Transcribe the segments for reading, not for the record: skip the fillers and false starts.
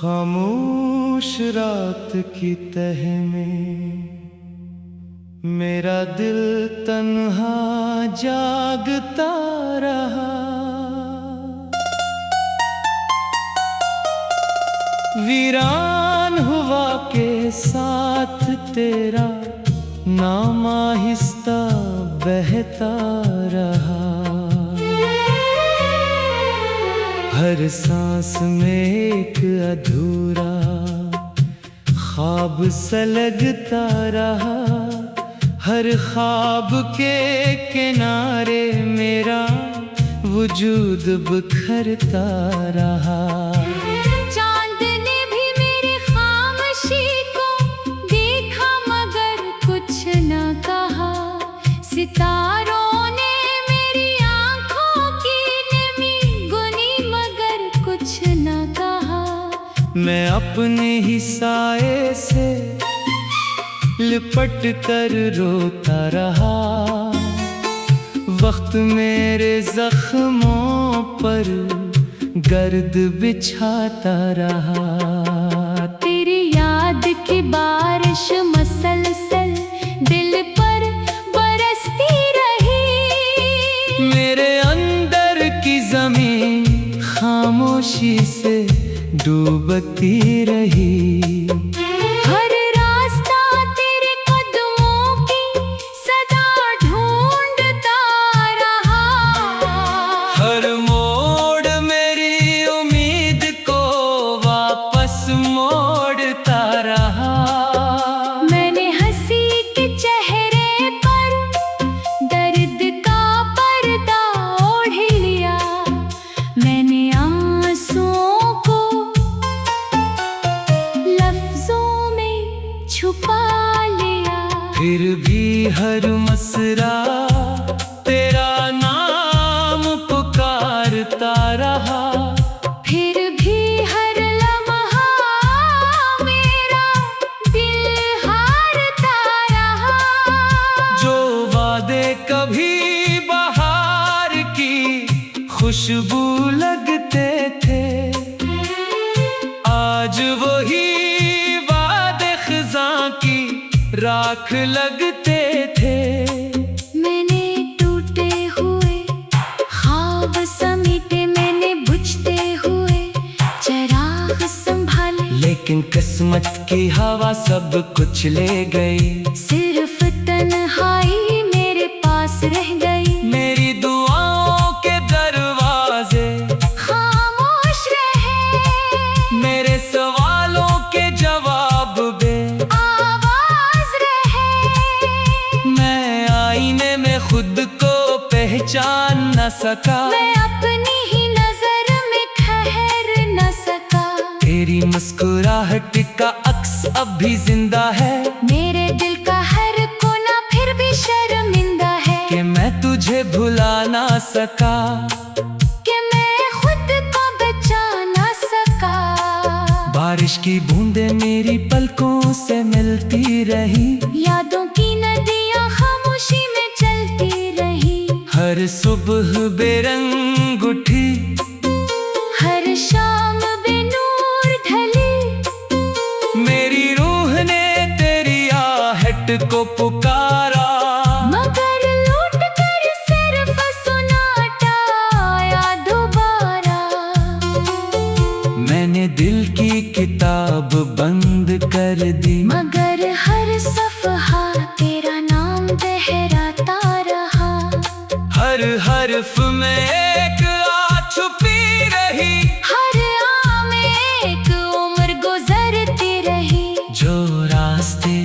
खामोश रात की तह में मेरा दिल तन्हा जागता रहा। वीरान हुआ के साथ तेरा नाम आहिस्ता बहता रहा। हर सांस में एक अधूरा ख्वाब सा लगता रहा। हर ख्वाब के किनारे मेरा वजूद बिखरता रहा। चांद ने भी मेरी खामोशी को देखा मगर कुछ न कहा। सितारों ने मेरी आंखों की नमी गुनी मगर कुछ न कहा। मैं अपने ही साए से लिपट कर रोता रहा। वक्त मेरे जख्मों पर गर्द बिछाता रहा। तेरी याद की बारिश मसलसल दिल पर बरसती रही। मेरे अंदर की ज़मीन खामोशी से डूबती रही। हर रास्ता तेरे कदमों की सदा ढूंढता रहा। हर मोड़ मेरी उम्मीद को वापस मोड़ता रहा। मैंने हंसी के चेहरे पर दर्द का पर्दा ओढ़ लिया। मैंने आंसुओं को लफ्जों में छुपा लिया। फिर भी हर मसरा तेरा नाम पुकारता रहा। फिर भी हर लम्हा मेरा दिल हारता रहा। जो वादे कभी बहार की खुशबू लगते थे आज वही वादे खिज़ां की राख लगते थे। मैंने टूटे हुए ख्वाब समेटे। मैंने बुझते हुए चिराग संभाले। लेकिन किस्मत की हवा सब कुछ ले गई। सिर्फ तन्हाई मेरे पास रह गई। मेरी दुआओं के दरवाजे खामोश रहे। मेरे सवालों के जवाब बे आवाज रहे। मैं आईने में खुद को पहचान न सका। मैं अपनी ही नजर में ठहर न सका। तेरी मुस्कुराहट का अक्स अब भी जिंदा है। मेरे दिल का हर कोना फिर भी शर्मिंदा है कि मैं तुझे भुला ना सका। कि मैं खुद को बचा न सका। बारिश की बूंदें मेरी पलकों से मिलती रही। यादों की नदियां खामोशी में चलती रही। हर सुबह बेरंग उठी। हर शाम बेनूर ढली। मेरी रूह ने तेरी आहट को पुकारा। मगर लौट कर सिर्फ सुनाटा आया दोबारा। मैंने दिल की किताब बंद कर दी। मगर हर सफ़हा तेरा नाम दोहराता रहा। हर हर्फ में एक आ छुपी रही। हर आम एक उम्र गुजरती रही। जो रास्ते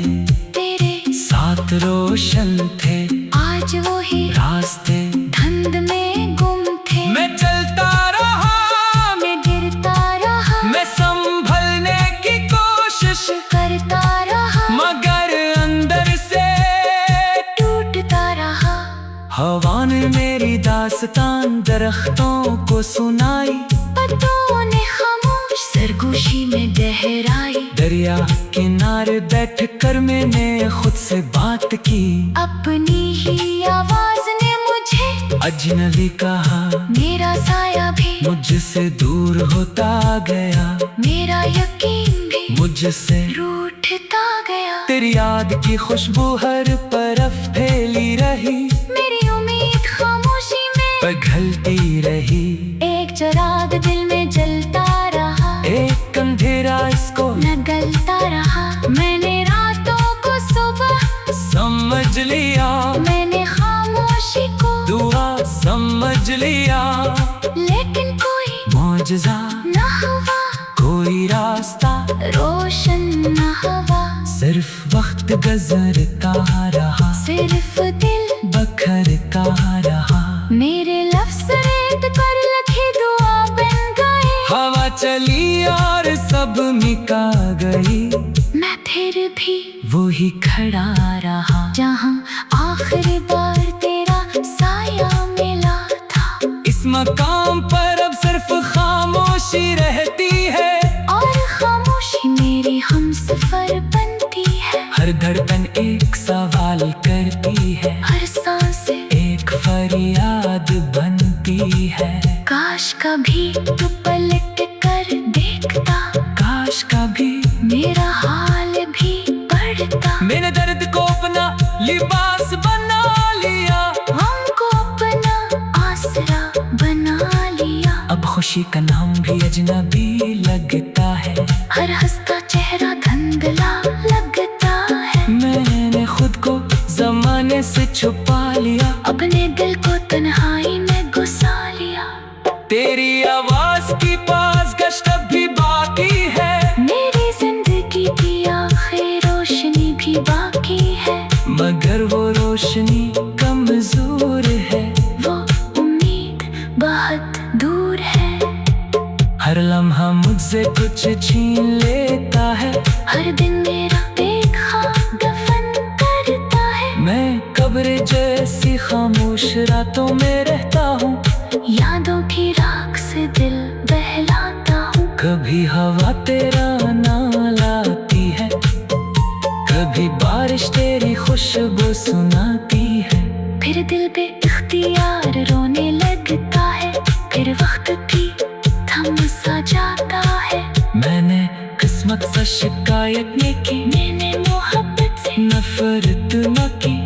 तेरे साथ रोशन थे आज वही रास्ते धुंध में गुम थे। मैं चलता रहा। मैं गिरता रहा। मैं संभलने की कोशिश करता रहा। मगर अंदर से टूटता रहा। हवा ने मेरी दास्तान दरख्तों को सुनाई। पत्तों ने खामोश सरगोशी में गहराई। दरिया किनारे बैठ कर मैंने खुद से बात की। अपनी ही आवाज ने मुझे अजनबी कहा। मेरा साया भी मुझसे दूर होता गया। मेरा यकीन भी मुझसे रूठता गया। तेरी याद की खुशबू हर तरफ फैली रही, मेरी उम्मीद खामोशी में पिघलती रही। एक चिराग दिल में जलता रहा, एक अंधेरा इसको न गलता रहा। मैंने रातों को सुबह समझ लिया, मैंने खामोशी को दुआ समझ लिया। लेकिन कोई मौजज़ा न हुआ, कोई रास्ता रोशन न हवा। सिर्फ वक्त गुजरता रहा, सिर्फ दिल बखरता रहा। मेरे लफ्ज़ रेत पर लिखी दुआ बन गए। हवा चली और सब मिटा गई, मैं फिर भी वही खड़ा रहा जहाँ आखिरी बार तेरा साया मिला था। इस मकाम पर अब सिर्फ खामोशी रहती है, और खामोशी मेरी हमसफर बनती है। हर धड़कन एक सवाल करती है, हर सांस एक फरियाद बनती है। काश कभी तू पलट कर देखता, काश कभी मेरा हाल भी बढ़ता। मैंने दर्द को अपना लिबास बना लिया, हमको अपना आसरा बना लिया। अब खुशी का नाम भी अजनबी लगता है। हर हंसता चेहरा धुंधला लगता है। मैंने खुद को जमाने से छुपा लिया, अपने दिल को तन्हाई में घुसा लिया। तेरी आवाज की पास गश्त अब भी बाकी है, मेरी जिंदगी की आखिर रोशनी भी बाकी है। मगर वो रोशनी कमजोर है, वो उम्मीद बहुत दूर है। हर लम्हा मुझसे कुछ छीन लेता है। हर दिन मेरा बेख्वाब दफन करता है। मैं कब्र जैसी खामोश रातों में रहता हूँ, यादों की राख से दिल बहलाता हूँ। कभी हवा तेरा नाम लाती है, कभी बारिश तेरी खुशबू सुनाती है। फिर दिल पे इख्तियार रोने लगता है, फिर वक्त भी थम सा जाता है। मैंने किस्मत से शिकायत नहीं की, मैंने मोहब्बत से नफरत न की।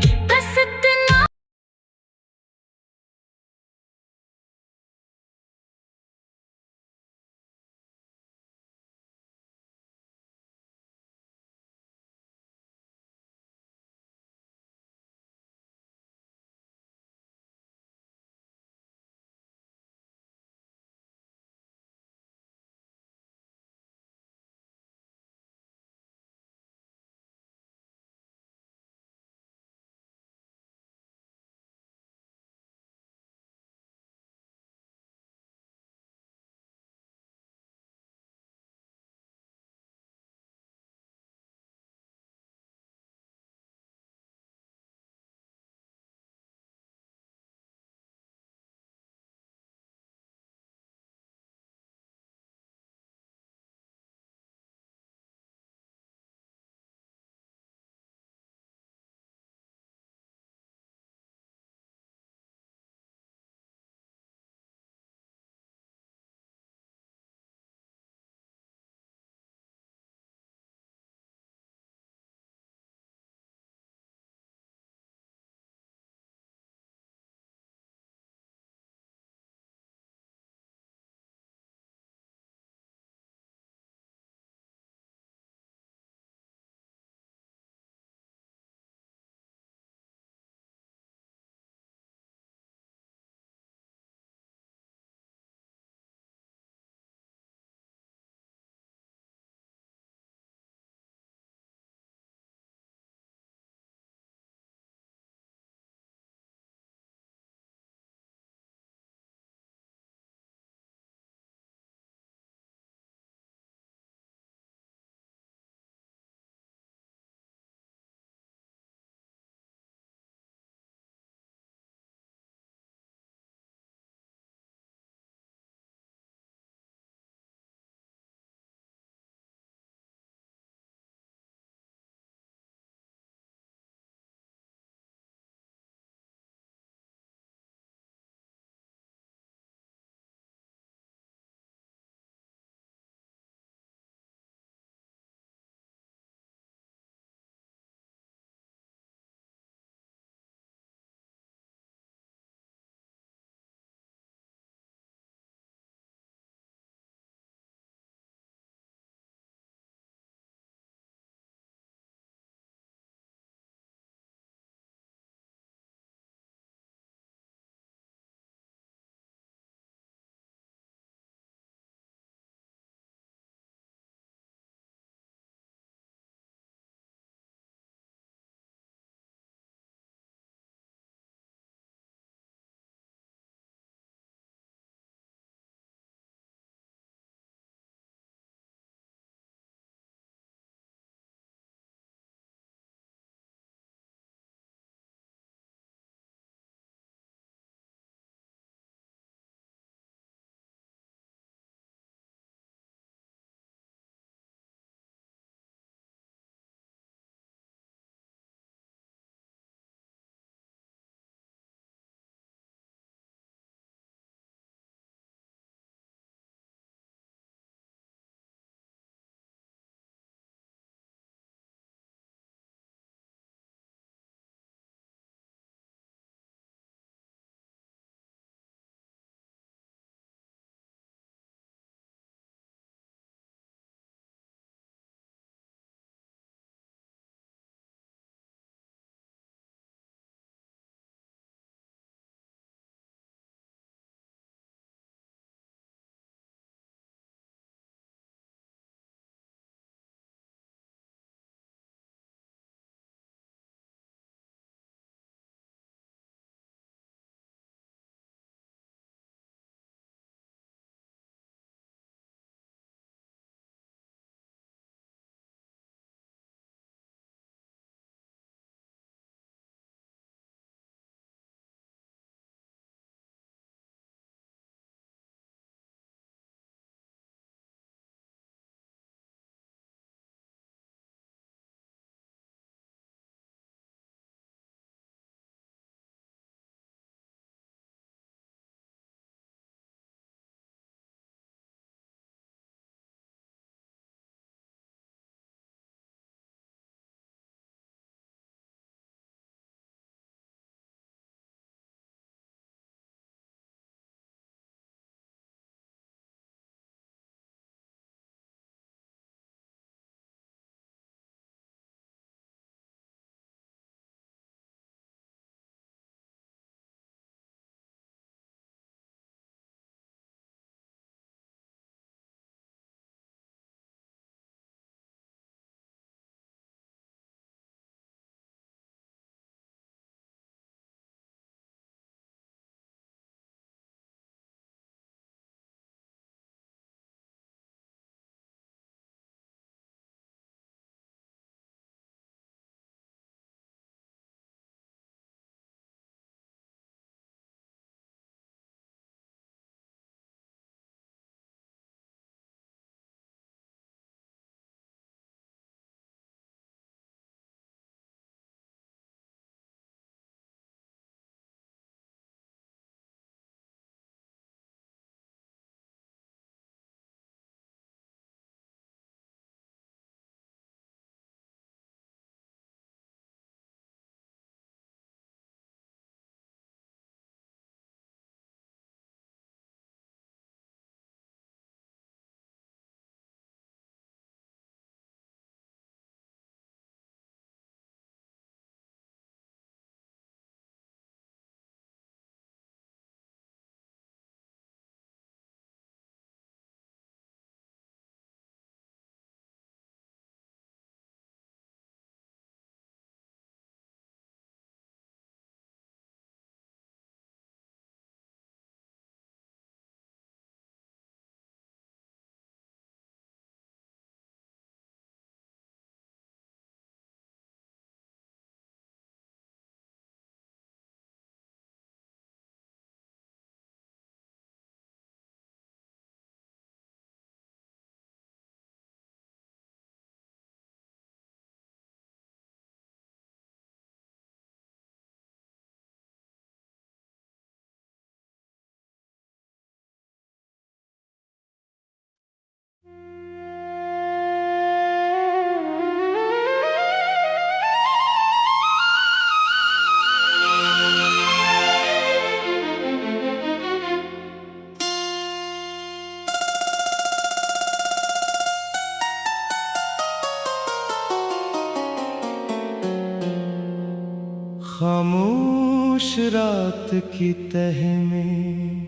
रात की तह में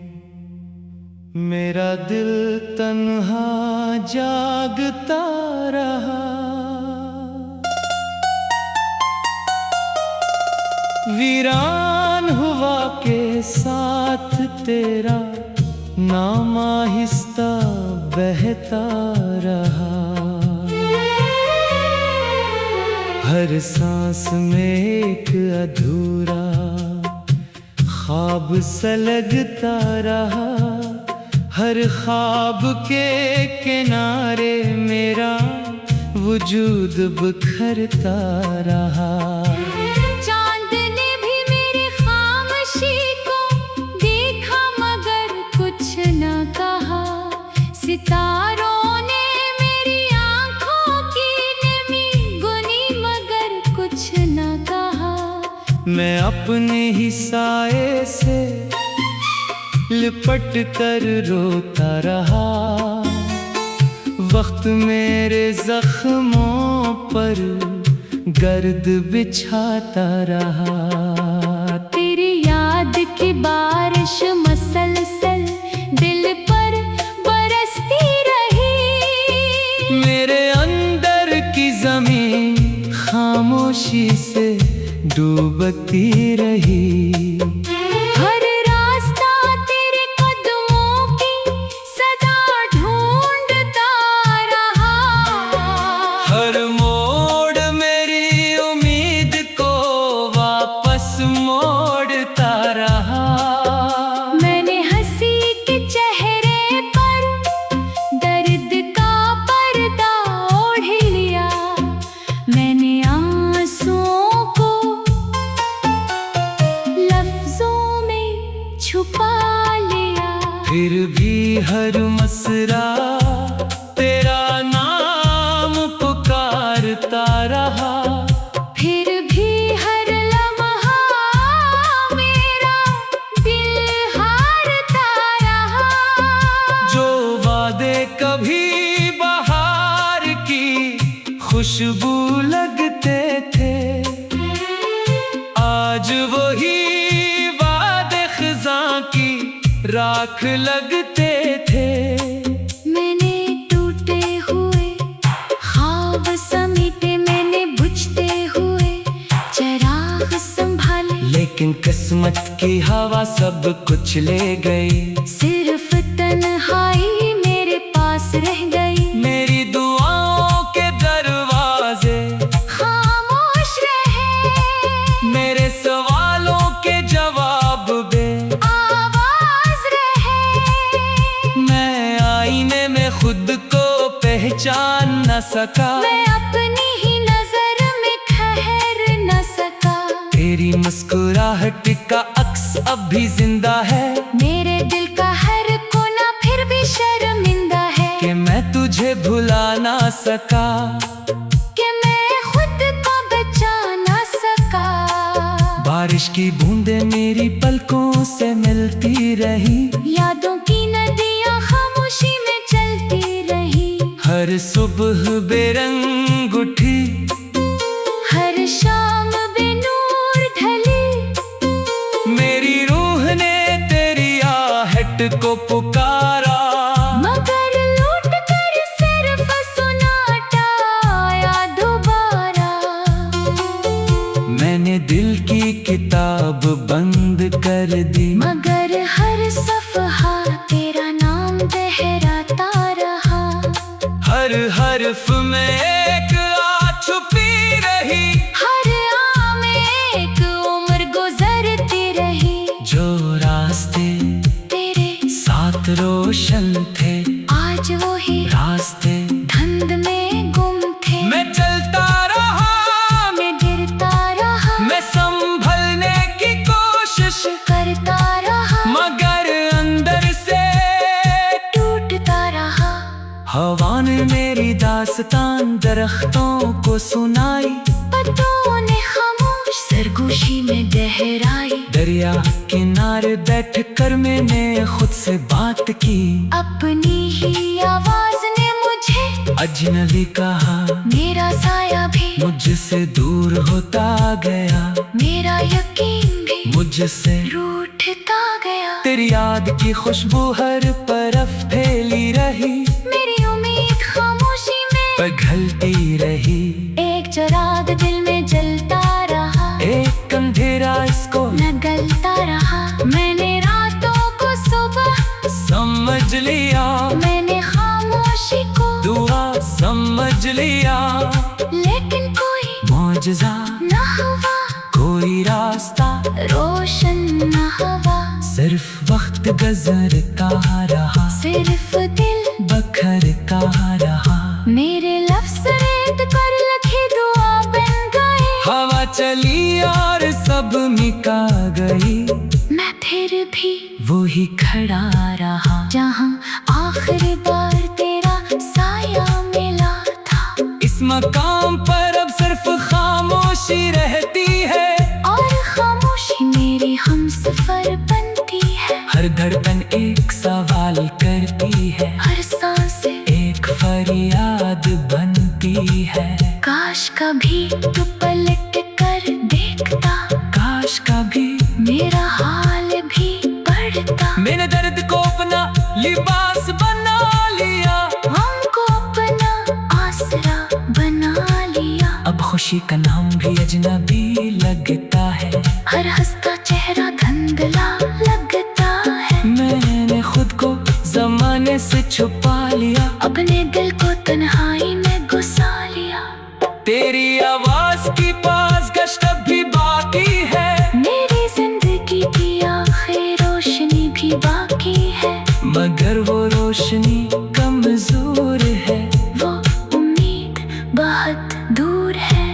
मेरा दिल तन्हा जागता रहा। वीरान हुआ के साथ तेरा नाम आहिस्ता बहता रहा। हर सांस में एक अधूरा ख्वाब सा लगता रहा। हर ख्वाब के किनारे मेरा वजूद बिखरता रहा। चांद ने भी मेरी खामोशी को देखा मगर कुछ न कहा। सितारों ने मेरी आंखों की नमी गुनी मगर कुछ न कहा। मैं अपने ही साए से लिपट कर रोता रहा। वक्त मेरे जख्मों पर गर्द बिछाता रहा। तेरी याद की बारिश मसलसल दिल पर बरसती रही। मेरे अंदर की जमीन खामोशी से डूबती रही। हर रास्ता तेरे कदमों की सदा ढूंढता रहा। हर मोड़ मेरी उम्मीद को वापस मोड़ता रहा। मैंने हंसी के चेहरे पर दर्द का पर्दा ओढ़ लिया। मैंने आंसुओं को लफ्जों में छुपा लिया। फिर भी हर मसरा तेरा नाम पुकारता रहा। फिर भी हर लम्हा मेरा दिल हारता रहा। जो वादे कभी बहार की खुशबू लगते थे, आज वही वादे खिज़ां की राख लगते थे। मैंने टूटे हुए ख्वाब समेटे, मैंने बुझते हुए चिराग संभाले। लेकिन किस्मत की हवा सब कुछ ले गई। सिर्फ तन्हाई मेरे पास रह गई। मेरी दुआओं के दरवाजे खामोश रहे, मेरे सवालों के जवाब बे आवाज रहे। मैं आईने में खुद को पहचान न सका। मैं अपनी ही नजर में ठहर न सका। तेरी मुस्कुराहट का अक्स अब भी जिंदा है। मेरे दिल का हर कोना फिर भी शर्मिंदा है कि मैं तुझे भुला ना सका। कि मैं खुद को बचा न सका। बारिश की बूंदें मेरी पलकों से मिलती रही। यादों की नदियां खामोशी में चलती रही। हर सुबह बेरंग उठी, हर शाम बेनूर ढली। मेरी रूह ने तेरी आहट को पुकारा। मगर लौट कर सिर्फ सुनाटा आया दोबारा। मैंने दिल की किताब बंद कर दी। मगर हर सफहा तेरा नाम दोहराता रहा। हर हर्फ में एक आ छुपी रही। हर आम एक उम्र गुजरती रही। जो रास्ते तेरे साथ रोशन थे, आज वही रास्ते धुंध में गुम थे। मैं चलता रहा, मैं गिरता रहा, मैं संभलने की कोशिश करता रहा, मगर अंदर से टूटता रहा। हवा ने मेरी दास्तान दरख्तों को सुनाई। पत्तों ने खामोश सरगोशी में गहराई। दरिया किनारे बैठ कर मैंने खुद से बात की। अपनी ही आवाज ने मुझे अजनबी कहा। मेरा साया भी मुझसे दूर होता गया। मेरा यकीन भी मुझसे रूठता गया। तेरी याद की खुशबू हर तरफ फैली रही, मेरी उम्मीद खामोशी में पिघलती रही। एक चिराग दिल में जलता रहा, एक अंधेरा इसको न गलता रहा। मैंने रातों को सुबह समझ लिया, मैंने खामोशी को दुआ समझ लिया। लेकिन कोई मौजज़ा न हुआ, कोई रास्ता रोशन न हवा। सिर्फ वक्त गुजरता रहा, सिर्फ दिल बखरता रहा। मेरे लफ्ज़ रेत पर लिखी दुआ बन गए। हवा चली और सब मिटा गई, मैं फिर भी वही खड़ा रहा जहाँ आखिरी बार तेरा साया मिला था। इस मकाम पर अब सिर्फ खामोशी रहती है, और खामोशी मेरी हमसफर बनती है। हर धड़कन एक सवाल करती है, हर सांस एक फरियाद बनती है। काश कभी तू पलट कर देखता, काश कभी मेरा हाल भी बढ़ता। मैंने दर्द को अपना लिबास बना लिया, हमको अपना आसरा बना लिया। अब खुशी का नाम भी अजनबी लगता है। हर हंसता चेहरा धुंधला लगता है। मैंने खुद को जमाने से छुपा लिया, अपने दिल को तन्हाई में घुसा लिया। तेरी आवाज की पास गश्त अब भी बाकी है, मेरी जिंदगी की आखिर रोशनी भी बाकी है। मगर वो रोशनी कमजोर है, वो उम्मीद बहुत दूर है।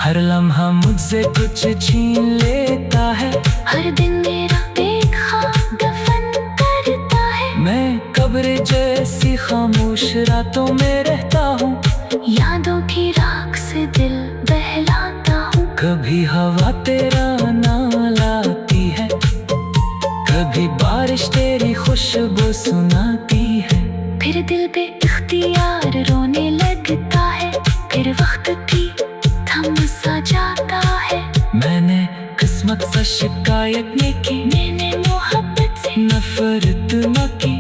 हर लम्हा मुझसे कुछ छीन लेता है। हर दिन मेरा बेख्वाब दफन करता है। मैं कब्र जैसी खामोश रातों में रहता हूँ, यादों की राख से दिल बहलाता हूँ। कभी हवा तेरा नाम लाती है, कभी बारिश तेरी खुशबू सुनाती है। फिर दिल पे इख्तियार रोने लगता है, फिर वक्त भी थम सा जाता है। मैंने किस्मत से शिकायत नहीं की, मैंने मोहब्बत से नफरत न की।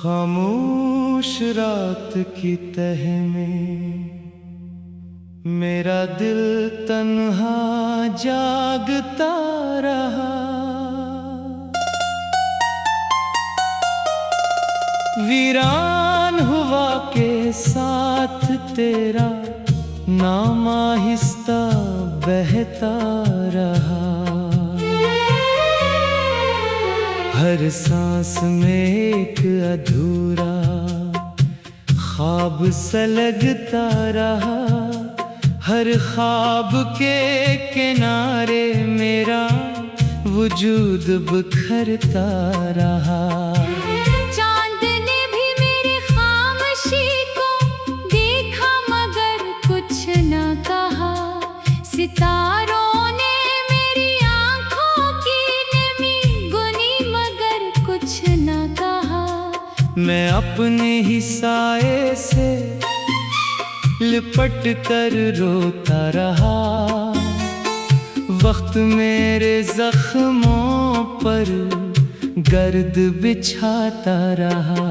खामोश रात की तह में मेरा दिल तन्हा जागता रहा। वीरान हुआ के साथ तेरा नाम आहिस्ता बहता रहा। हर सांस में एक अधूरा ख्वाब सा लगता रहा। हर ख्वाब के किनारे मेरा वजूद बिखरता रहा। चांद ने भी मेरी खामोशी को देखा मगर कुछ न कहा। सितारों ने मेरी आंखों की नमी गुनी मगर कुछ न कहा। मैं अपने ही साए से लिपट कर रोता रहा। वक्त मेरे जख्मों पर गर्द बिछाता रहा।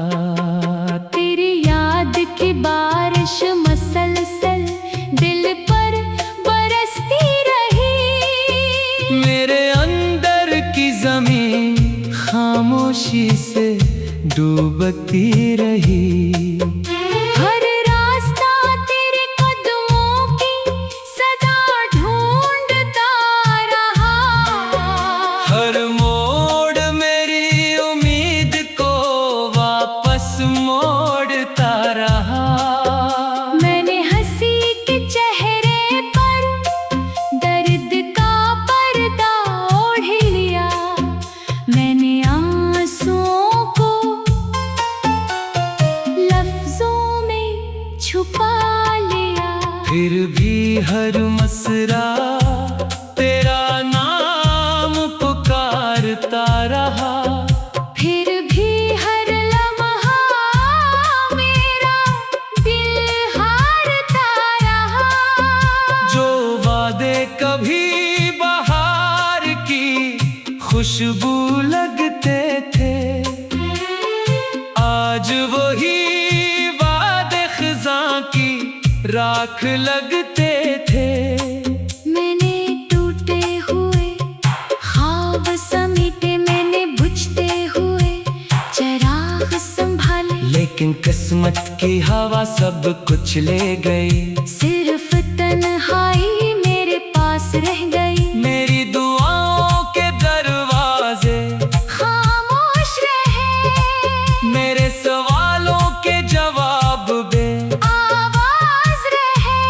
तेरी याद की बारिश मसलसल दिल पर बरसती रही। मेरे अंदर की जमीन खामोशी से डूबती रही। हर रास्ता तेरे कदमों की सदा ढूंढता रहा। हर मोड़ मेरी उम्मीद को वापस मोड़ता रहा। मैंने हंसी के चेहरे पर दर्द का पर्दा ओढ़ लिया। मैंने आंसुओं को लफ्जों में छुपा लिया। फिर भी हर मसरा तेरा नाम पुकारता रहा। फिर भी हर लम्हा मेरा दिल हारता रहा। जो वादे कभी बहार की खुशबू लगते थे आज वही वादे खिज़ां की राख लगते थे। मैंने टूटे हुए ख्वाब समेटे। मैंने बुझते हुए चिराग संभाले। लेकिन किस्मत की हवा सब कुछ ले गई। सिर्फ तन्हाई मेरे पास रह गई। मेरी दुआओं के दरवाजे खामोश रहे। मेरे सवालों के जवाब बे आवाज रहे।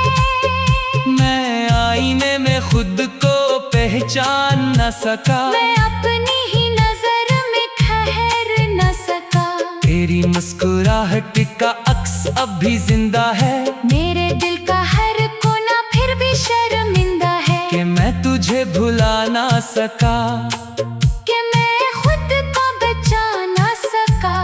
मैं आईने में खुद को पहचान न सका। मैं अपनी ही नजर में ठहर न सका। तेरी मुस्कुराहट का अक्स अब भी जिंदा है। मेरे दिल का हर कोना फिर भी शर्मिंदा है कि मैं तुझे भुला ना सका। कि मैं खुद को बचा न सका।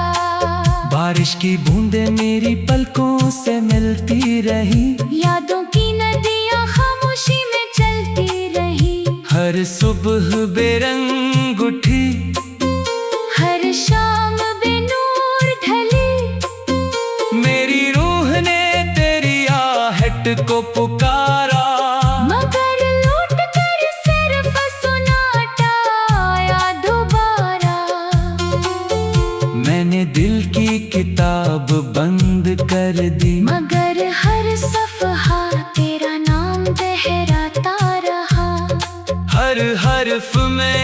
बारिश की बूंदें मेरी पलकों से मिलती रही। यादों की नदियां खामोशी में चलती रही। हर सुबह बेरंग उठी। हर शाम बेनूर ढली। मेरी रूह ने तेरी आहट को पुकारा। मगर लौट कर सिर्फ सुनाटा आया दोबारा। मैंने दिल की किताब बंद कर दी। मगर हर सफहा तेरा नाम दोहराता रहा। हर हर्फ में